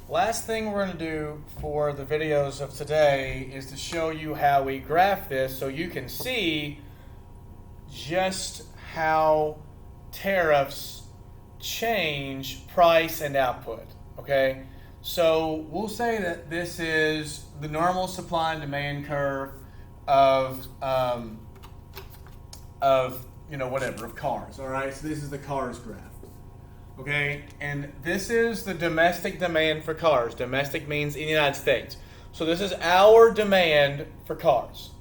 Last thing we're going to do for the videos of today is to show you how we graph this so you can see just how tariffs change price and output. Okay, so we'll say that this is the normal supply and demand curve of of cars. All right, so this is the cars graph. Okay, and this is the domestic demand for cars. Domestic means in the United States. So this is our demand for cars,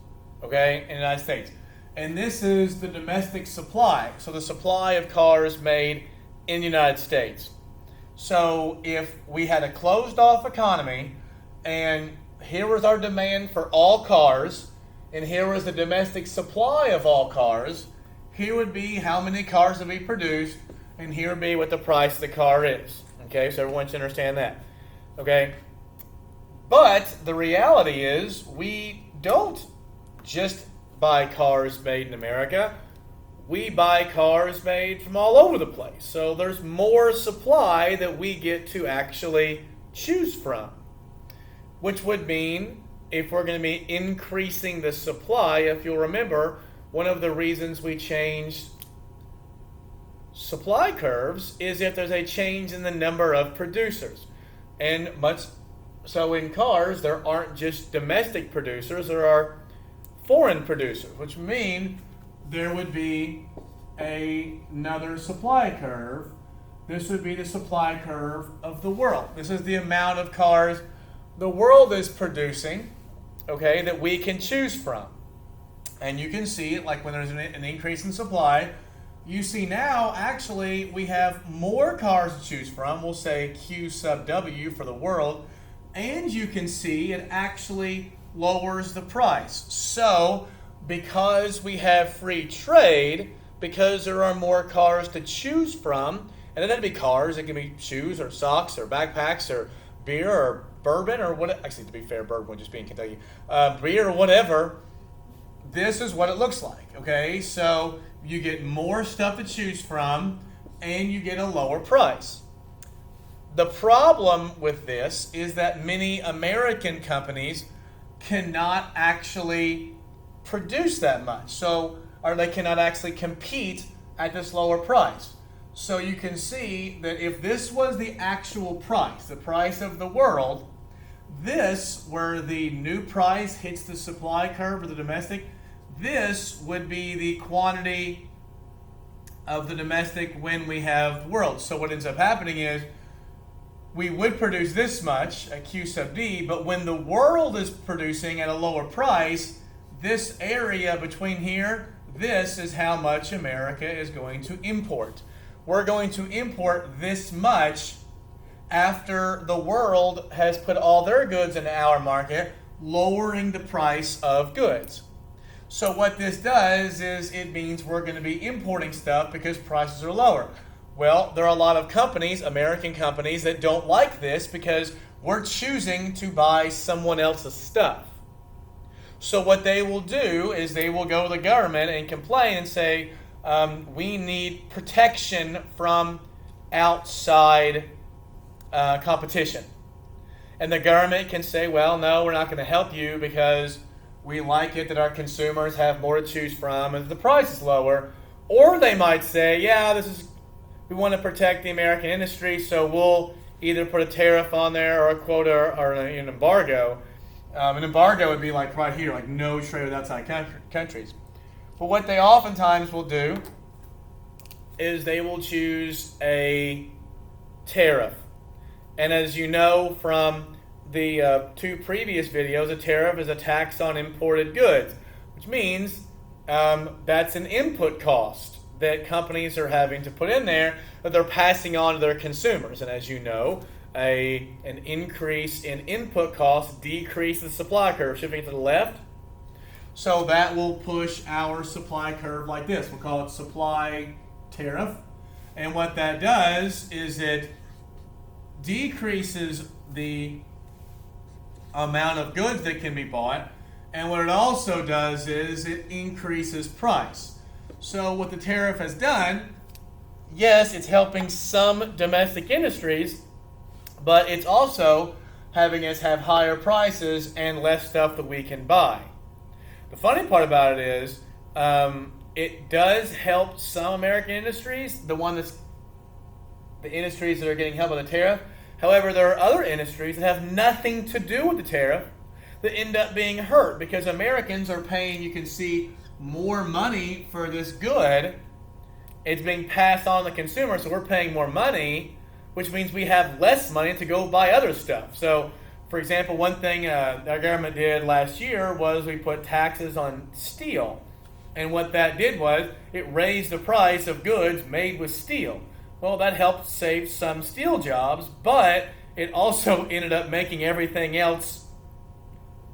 okay, in the United States. And this is the domestic supply. So the supply of cars made in the United States. So if we had a closed off economy and here was our demand for all cars and here was the domestic supply of all cars, here would be how many cars would be produced, and here would be what the price of the car is. Okay, so everyone should understand that. Okay, but the reality is we don't just buy cars made in America. We buy cars made from all over the place. So there's more supply that we get to actually choose from, which would mean if we're going to be increasing the supply, if you'll remember, one of the reasons we changed supply curves is if there's a change in the number of producers. And much so in cars, there aren't just domestic producers, there are foreign producers, which mean there would be another supply curve. This would be the supply curve of the world. This is the amount of cars the world is producing, okay, that we can choose from. And you can see it like when there's an increase in supply, you see now actually we have more cars to choose from. We'll say Q sub W for the world. And you can see it actually lowers the price. So because we have free trade, because there are more cars to choose from, and it doesn't be cars, it can be shoes or socks or backpacks or beer or bourbon or what. Actually, to be fair, bourbon would just be in Kentucky. Beer or whatever. This is what it looks like, okay? So you get more stuff to choose from and you get a lower price. The problem with this is that many American companies cannot actually produce that much. Or they cannot actually compete at this lower price. So you can see that if this was the actual price, the price of the world, this, where the new price hits the supply curve of the domestic, this would be the quantity of the domestic when we have world. So what ends up happening is we would produce this much at Q sub D, but when the world is producing at a lower price, this area between here, this is how much America is going to import. We're going to import this much after the world has put all their goods into our market, lowering the price of goods. So what this does is it means we're going to be importing stuff because prices are lower. Well, there are a lot of companies, American companies, that don't like this because we're choosing to buy someone else's stuff. So what they will do is they will go to the government and complain and say, we need protection from outside competition. And the government can say, well, no, we're not going to help you because we like it that our consumers have more to choose from and the price is lower. Or they might say, yeah, we want to protect the American industry, so we'll either put a tariff on there or a quota or an embargo. An embargo would be like right here, like no trade with outside countries. But what they oftentimes will do is they will choose a tariff. And as you know from the two previous videos, a tariff is a tax on imported goods, which means that's an input cost that companies are having to put in there that they're passing on to their consumers. And as you know, an increase in input costs decreases the supply curve, shifting to the left. So that will push our supply curve like this. We'll call it supply tariff. And what that does is it decreases the amount of goods that can be bought. And what it also does is it increases price. So what the tariff has done, yes, it's helping some domestic industries, but it's also having us have higher prices and less stuff that we can buy. The funny part about it is it does help some American industries, the industries that are getting help by the tariff. However, there are other industries that have nothing to do with the tariff that end up being hurt because Americans are paying, you can see, more money for this good. It's being passed on to the consumer, so we're paying more money, which means we have less money to go buy other stuff. So, for example, one thing our government did last year was we put taxes on steel. And what that did was it raised the price of goods made with steel. Well, that helped save some steel jobs, but it also ended up making everything else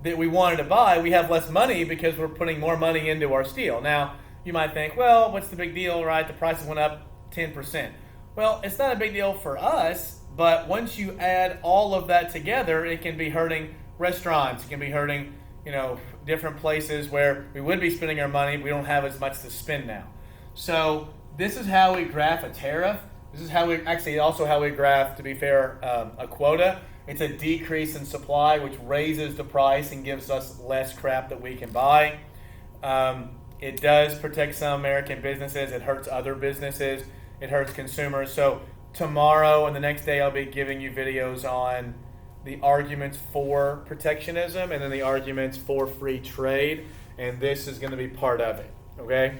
that we wanted to buy. We have less money because we're putting more money into our steel. Now, you might think, well, what's the big deal, right? The prices went up 10%. Well, it's not a big deal for us, but once you add all of that together, it can be hurting restaurants. It can be hurting, different places where we would be spending our money. We don't have as much to spend now. So this is how we graph a tariff. This is how we graph, to be fair, a quota. It's a decrease in supply, which raises the price and gives us less crap that we can buy. It does protect some American businesses. It hurts other businesses. It hurts consumers. So tomorrow and the next day, I'll be giving you videos on the arguments for protectionism and then the arguments for free trade. And this is going to be part of it. Okay?